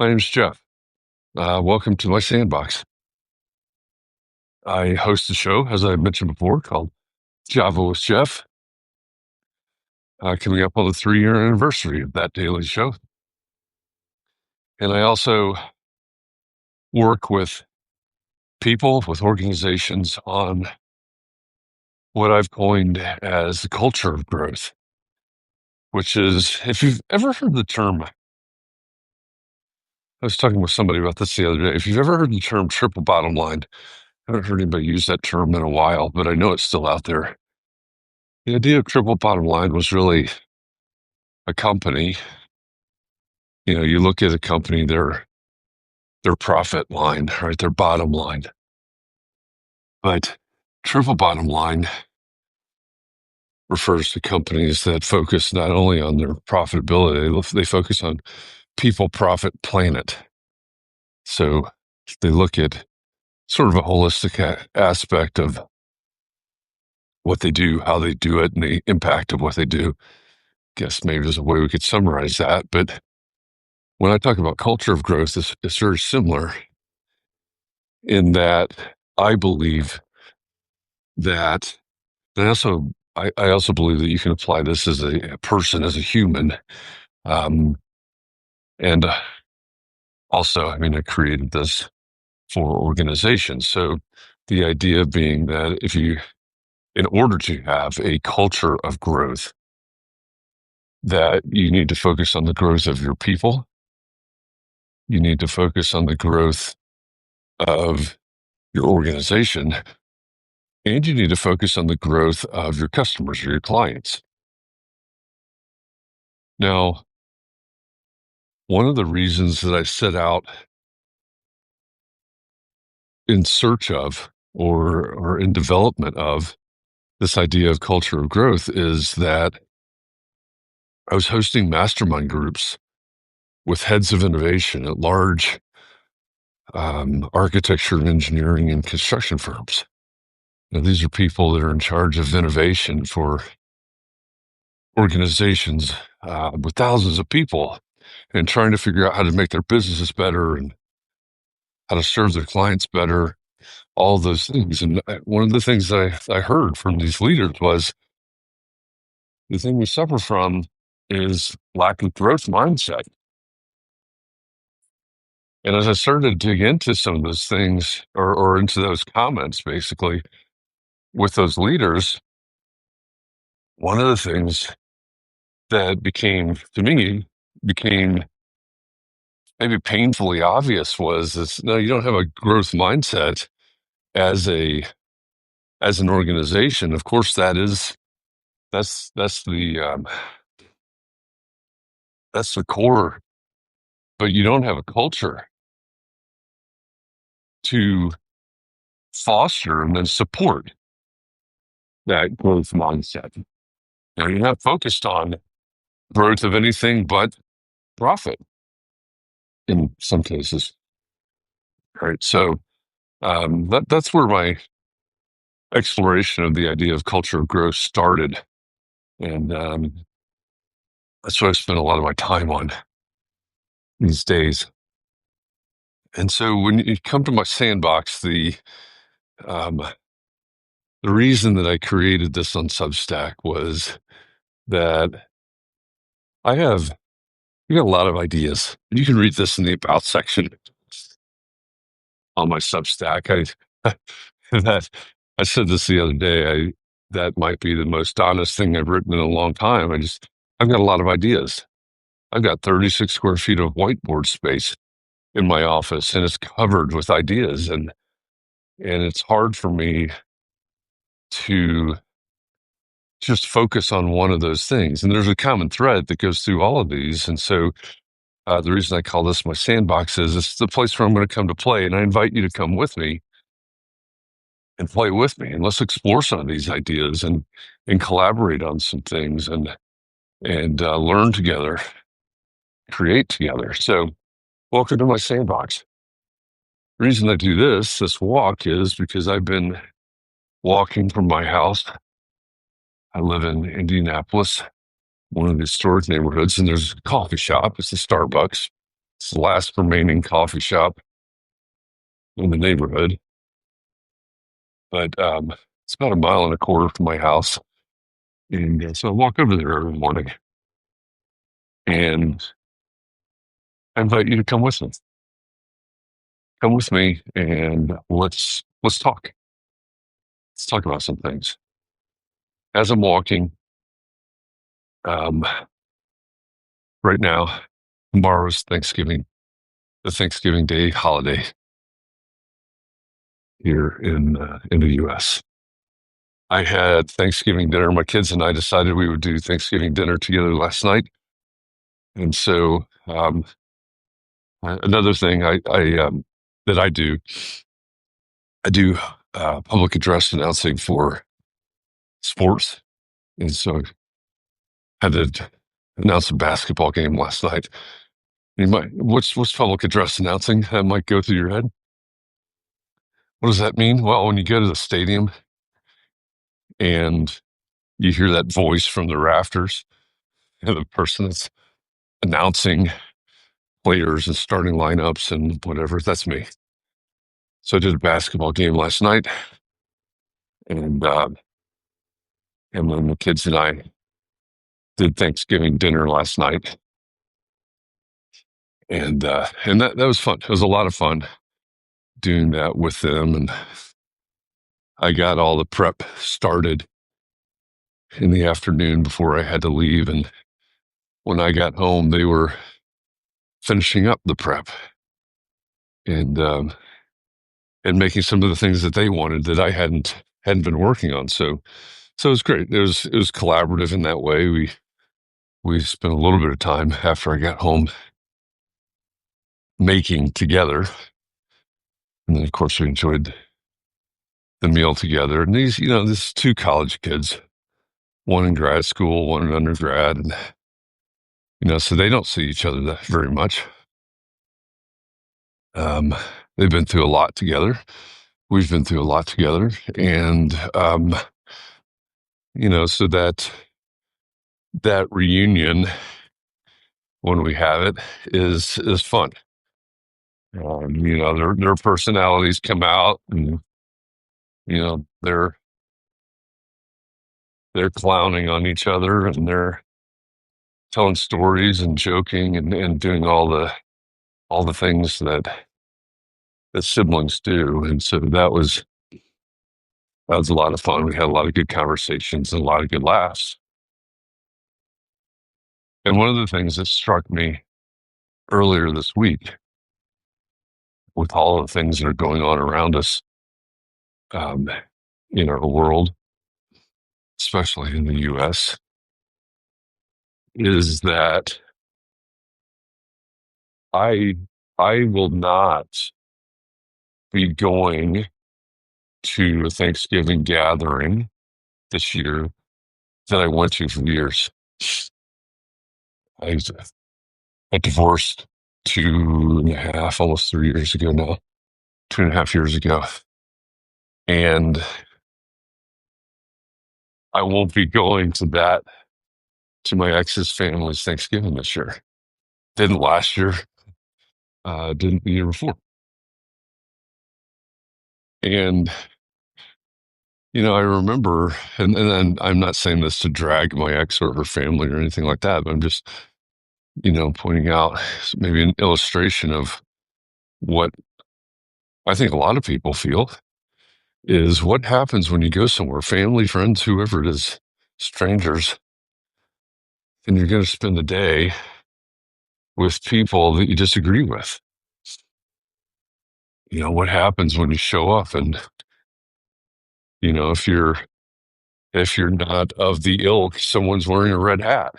My name's Jeff. Welcome to my sandbox. I host a show, as I mentioned before, called Java with Jeff, coming up on the 3-year anniversary of that daily show. And I also work with people, with organizations on what I've coined as the culture of growth, which is, if you've ever heard the term, I was talking with somebody about this the other day. If you've ever heard the term triple bottom line, I haven't heard anybody use that term in a while, but I know it's still out there. The idea of triple bottom line was really a company. You look at a company, their profit line, right, their bottom line. But triple bottom line refers to companies that focus not only on their profitability, they focus on people, profit, planet. So they look at sort of a holistic aspect of what they do, how they do it, and the impact of what they do. Guess maybe there's a way we could summarize that. But when I talk about culture of growth, it's very similar in that I believe that, and I also believe that you can apply this as a person, as a human. And also, I mean, I created this for organizations. So the idea being that in order to have a culture of growth, that you need to focus on the growth of your people. You need to focus on the growth of your organization, and you need to focus on the growth of your customers or your clients. Now, one of the reasons that I set out in search of or in development of this idea of culture of growth is that I was hosting mastermind groups with heads of innovation at large architecture and engineering and construction firms. Now, these are people that are in charge of innovation for organizations with thousands of people and trying to figure out how to make their businesses better and how to serve their clients better, all those things. And one of the things I heard from these leaders was the thing we suffer from is lack of growth mindset. And as I started to dig into some of those things or into those comments, basically, with those leaders, one of the things that became maybe painfully obvious was this: no, you don't have a growth mindset as an organization. Of course, that's the core, but you don't have a culture to foster and then support that growth mindset. Now, you're not focused on growth of anything but profit in some cases, right? So that's where my exploration of the idea of culture of growth started, and that's what I spent a lot of my time on these days. And so when you come to my sandbox, um, the reason that I created this on Substack was that I got a lot of ideas. You can read this in the About section on my Substack. That I said this the other day. That might be the most honest thing I've written in a long time. I've got a lot of ideas. I've got 36 square feet of whiteboard space in my office, and it's covered with ideas, and it's hard for me to just focus on one of those things. And there's a common thread that goes through all of these. And so the reason I call this my sandbox is it's the place where I'm going to come to play, and I invite you to come with me and play with me, and let's explore some of these ideas and collaborate on some things and learn together, create together. So welcome to my sandbox. The reason I do this walk, is because I've been walking from my house. I live in Indianapolis, one of the historic neighborhoods, and there's a coffee shop. It's a Starbucks It's the last remaining coffee shop in the neighborhood, but it's about a mile and a quarter from my house. And so I walk over there every morning, and I invite you to come with me. Come with me, and let's talk. Let's talk about some things. As I'm walking, um, right now, tomorrow's Thanksgiving, the Thanksgiving Day holiday here in the U.S. I had Thanksgiving dinner. My kids and I decided we would do Thanksgiving dinner together last night, and so another thing that I do public address announcing for sports, and so I had to announce a basketball game last night. You might what's public address announcing? That might go through your head. What does that mean? Well, when you go to the stadium and you hear that voice from the rafters, and the person that's announcing players and starting lineups and whatever, that's me. So I did a basketball game last night, and then the kids and I did Thanksgiving dinner last night, and that was fun. It was a lot of fun doing that with them, and I got all the prep started in the afternoon before I had to leave, and when I got home, they were finishing up the prep and and making some of the things that they wanted that I hadn't been working on. So it was great. It was collaborative in that way. We spent a little bit of time after I got home making together, and then of course we enjoyed the meal together. And these two college kids, one in grad school, one in undergrad, and so they don't see each other that very much. Um, they've been through a lot together. We've been through a lot together, and so that reunion when we have it is fun. Their personalities come out, and they're clowning on each other, and they're telling stories and joking and doing all the things that siblings do. And so that was a lot of fun. We had a lot of good conversations and a lot of good laughs. And one of the things that struck me earlier this week, with all the things that are going on around us um, in our world, especially in the U.S., is that I I will not be going to a Thanksgiving gathering this year that I went to for years. I got divorced 2.5, almost 3 years ago now, 2.5 years ago. And I won't be going to my ex's family's Thanksgiving this year. Didn't last year, didn't the year before. And, I remember, and I'm not saying this to drag my ex or her family or anything like that, but I'm just, pointing out maybe an illustration of what I think a lot of people feel is what happens when you go somewhere, family, friends, whoever it is, strangers, and you're going to spend the day with people that you disagree with. What happens when you show up and, if you're not of the ilk, someone's wearing a red hat.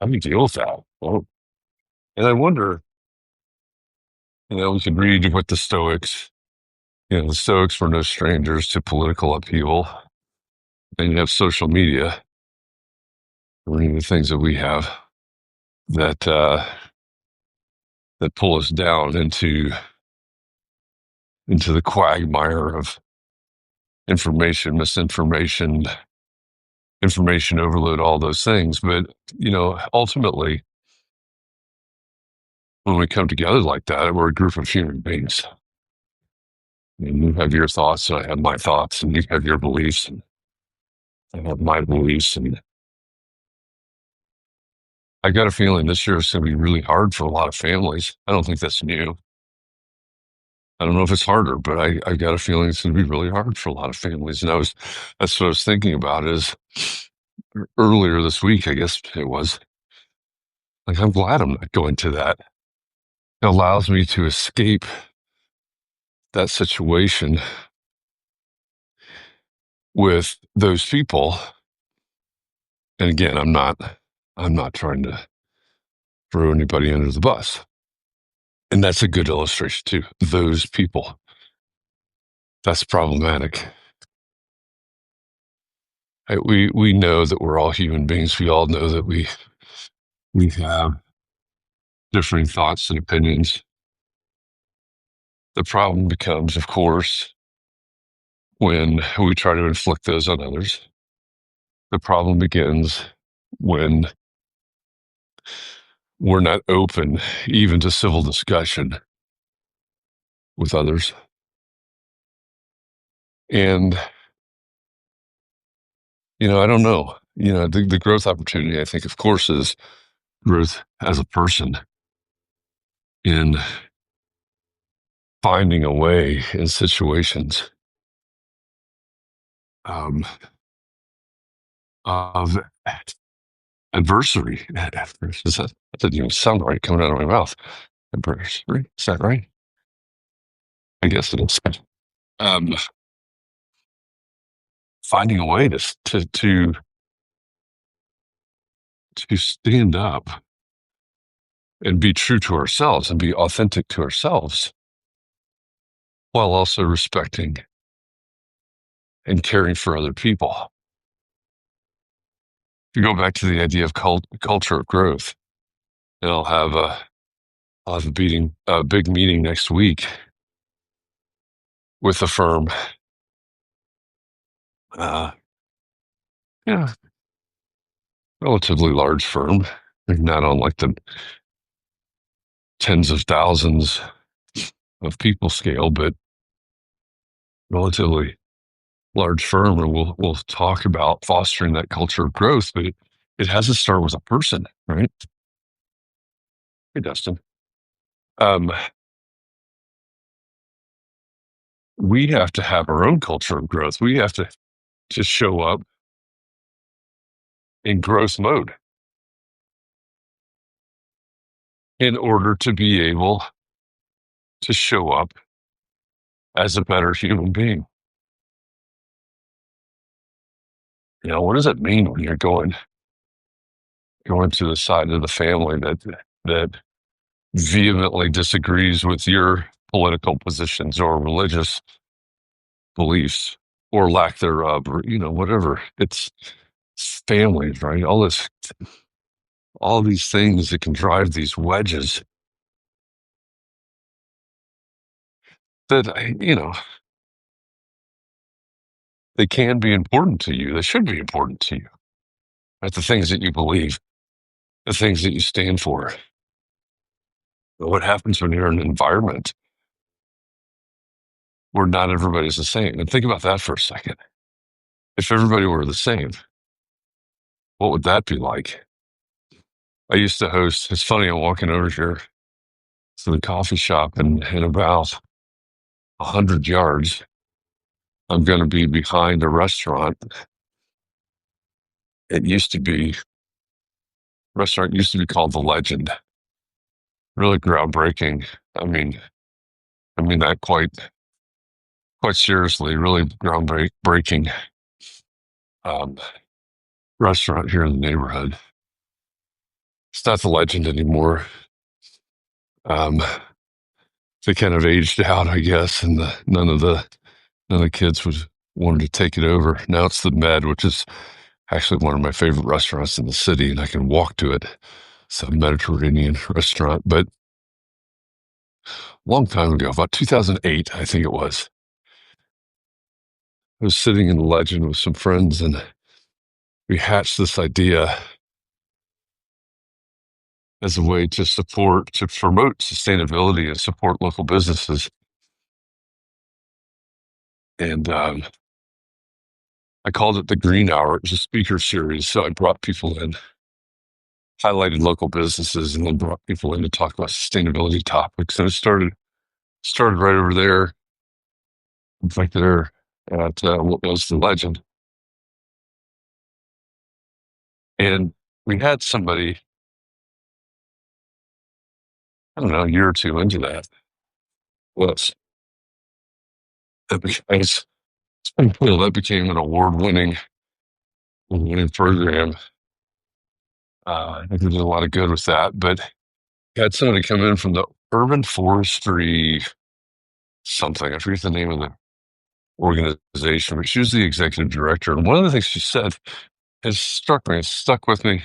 How do you deal with that? Well, and I wonder, we could read what the Stoics, the Stoics were no strangers to political upheaval. Then you have social media, reading the things that we have that pull us down into the quagmire of information, misinformation, information overload, all those things. But ultimately, when we come together like that, we're a group of human beings. And you have your thoughts, and I have my thoughts, and you have your beliefs, and I have my beliefs. And I got a feeling this year is going to be really hard for a lot of families. I don't think that's new. I don't know if it's harder, but I got a feeling it's going to be really hard for a lot of families. And that's what I was thinking about is earlier this week, I guess it was, like, I'm glad I'm not going to that. It allows me to escape that situation with those people. And again, I'm not trying to throw anybody under the bus. And that's a good illustration too. Those people. That's problematic. We know that we're all human beings. We all know that we have differing thoughts and opinions. The problem becomes, of course, when we try to inflict those on others. The problem begins when we're not open even to civil discussion with others. And, I don't know. The growth opportunity, I think, of course, is growth as a person in finding a way in situations of adversary. That didn't even sound right coming out of my mouth. Adversary, is that right? I guess it is. Um, Finding a way to stand up and be true to ourselves and be authentic to ourselves while also respecting and caring for other people. If you go back to the idea of culture of growth, and I'll have a big meeting next week with a firm. Yeah, relatively large firm, not on like the tens of thousands of people scale, but relatively large firm. And we'll talk about fostering that culture of growth, but it has to start with a person, right? Hey, Dustin. Um, we have to have our own culture of growth. We have to just show up in growth mode in order to be able to show up as a better human being. What does it mean when you're going to the side of the family that vehemently disagrees with your political positions or religious beliefs or lack thereof, or whatever? It's families, right? All these things that can drive these wedges that they can be important to you. They should be important to you. Right? The things that you believe, the things that you stand for. But what happens when you're in an environment where not everybody's the same? And think about that for a second. If everybody were the same, what would that be like? I used to host, it's funny, I'm walking over here to the coffee shop, and in about 100 yards, I'm going to be behind a restaurant. Restaurant used to be called The Legend. Really groundbreaking. I mean, that quite seriously, really groundbreaking um, restaurant here in the neighborhood. It's not The Legend anymore. Um, they kind of aged out, I guess, and none of the kids wanted to take it over. Now it's the Med, which is actually one of my favorite restaurants in the city, and I can walk to it. It's a Mediterranean restaurant, but a long time ago, about 2008, I think it was. I was sitting in the Legend with some friends, and we hatched this idea as a way to promote sustainability and support local businesses. And I called it the Green Hour. It was a speaker series. So I brought people in, highlighted local businesses, and then brought people in to talk about sustainability topics. And it started right over there, right there at what was the Legend. And we had somebody, I don't know, a year or two into that. Was that became, that became an winning program. I think we did a lot of good with that, but had somebody come in from the urban forestry something. I forget the name of the organization, but she was the executive director. And one of the things she said has struck me, it's stuck with me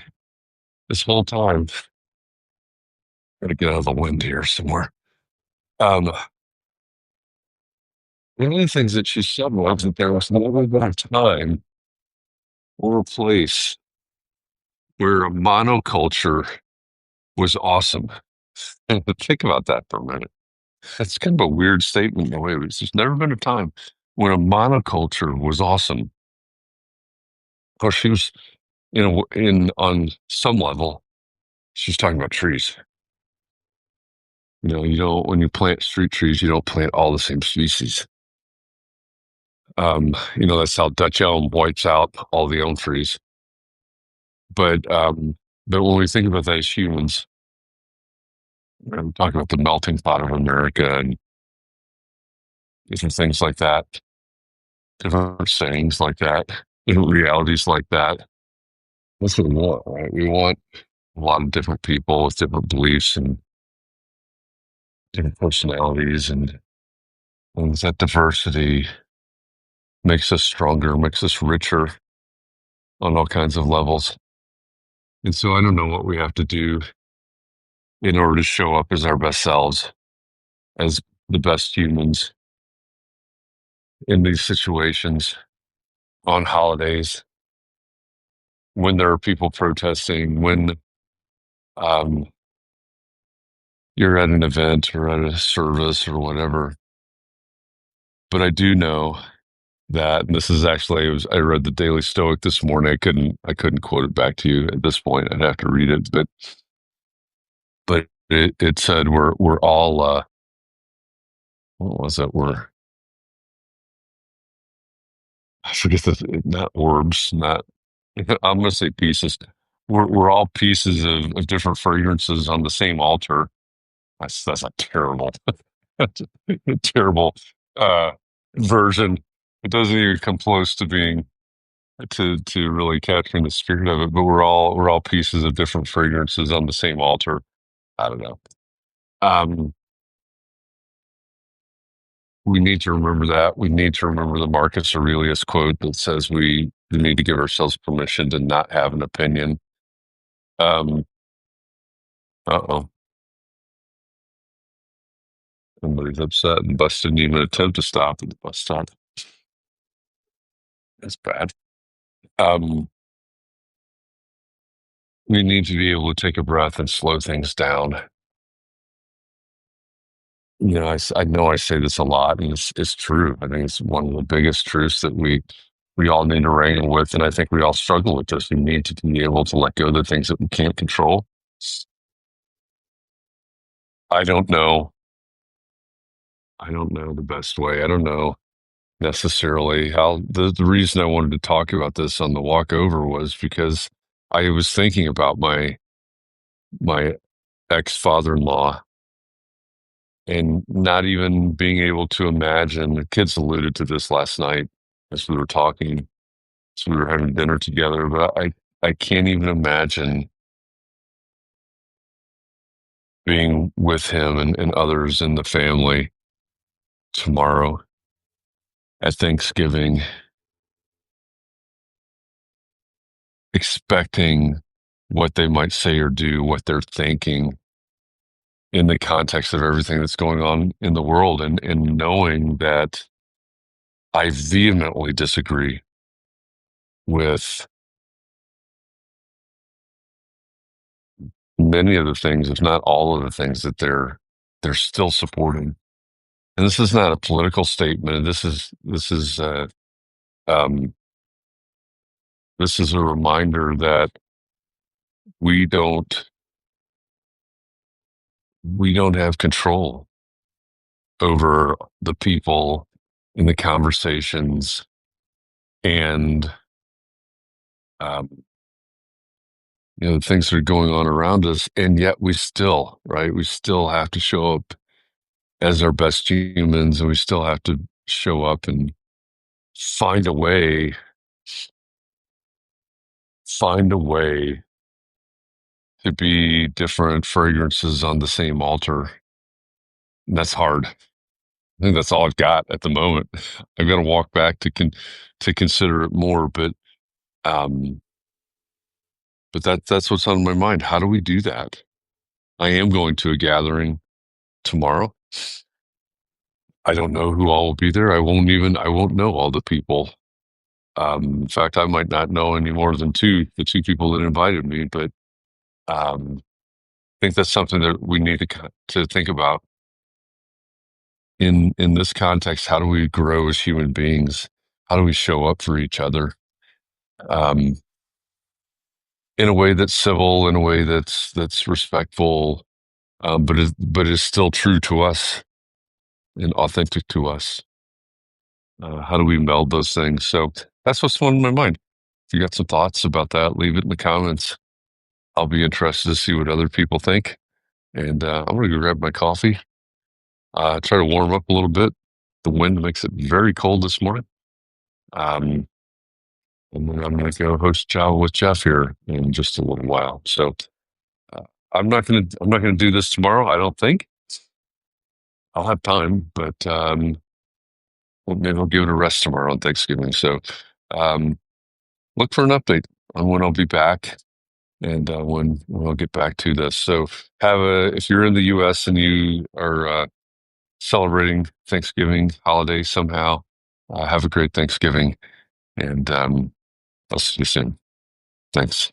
this whole time. Gotta get out of the wind here somewhere. Um, One of the things that she said was that there was never been a time or a place where a monoculture was awesome. And think about that for a minute. That's kind of a weird statement in a way. There's never been a time when a monoculture was awesome. Of course, she was, in on some level, she's talking about trees. You don't when you plant street trees, you don't plant all the same species. That's how Dutch elm wipes out all the elm trees. But when we think about that as humans, I'm talking about the melting pot of America and different things like that, different sayings like that, different realities like that. That's what we want, right? We want a lot of different people with different beliefs and different personalities, and that diversity makes us stronger, makes us richer on all kinds of levels. And so I don't know what we have to do in order to show up as our best selves, as the best humans in these situations on holidays, when there are people protesting, when um, you're at an event or at a service or whatever. But I do know that, and this is actually, I read the Daily Stoic this morning. I couldn't quote it back to you at this point. I'd have to read it, but it said we're all what was it? I forget not orbs, not I'm gonna say pieces. We're all pieces of different fragrances on the same altar. That's a terrible, that's a terrible uh, version. It doesn't even come close to being to really capturing the spirit of it. But we're all pieces of different fragrances on the same altar. I don't know. Um, we need to remember that. We need to remember the Marcus Aurelius quote that says we need to give ourselves permission to not have an opinion. Um, uh-oh, somebody's upset and bus didn't even attempt to stop at the bus stop. That's bad. Um, we need to be able to take a breath and slow things down. I know I say this a lot, and it's true. I think it's one of the biggest truths that we all need to wrangle with, and I think we all struggle with this. We need to be able to let go of the things that we can't control. I don't know. I don't know the best way. I don't know necessarily how the reason I wanted to talk about this on the walk over was because I was thinking about my ex father-in-law and not even being able to imagine. The kids alluded to this last night as we were talking, as we were having dinner together, but I can't even imagine being with him and others in the family tomorrow at Thanksgiving, expecting what they might say or do, what they're thinking in the context of everything that's going on in the world, and knowing that I vehemently disagree with many of the things, if not all of the things that they're still supporting. And this is not a political statement. Um, this is a reminder that we don't we don't have control over the people in the conversations and um, the things that are going on around us, and yet we still have to show up as our best humans, and we still have to show up and find a way, find a way to be different fragrances on the same altar. And that's hard. I think that's all I've got at the moment. I've got to walk back to consider it more, um, but that's what's on my mind. How do we do that? I am going to a gathering tomorrow. I don't know who all will be there. I won't know all the people. In fact, I might not know any more than the two people that invited me, but I think that's something that we need to think about in this context. How do we grow as human beings? How do we show up for each other um, in a way that's civil, in a way that's respectful, but is still true to us and authentic to us? How do we meld those things? So that's what's on my mind. If you got some thoughts about that, leave it in the comments. I'll be interested to see what other people think. And I'm going to go grab my coffee, try to warm up a little bit. The wind makes it very cold this morning. Um, and then I'm going to go host Java with Jeff here in just a little while. So uh, I'm not going to do this tomorrow. I don't think I'll have time, but well, maybe I'll give it a rest tomorrow on Thanksgiving. So um, look for an update on when I'll be back and when I'll get back to this. So if you're in the U.S. and you are celebrating Thanksgiving holiday somehow, have a great Thanksgiving, and I'll see you soon. Thanks.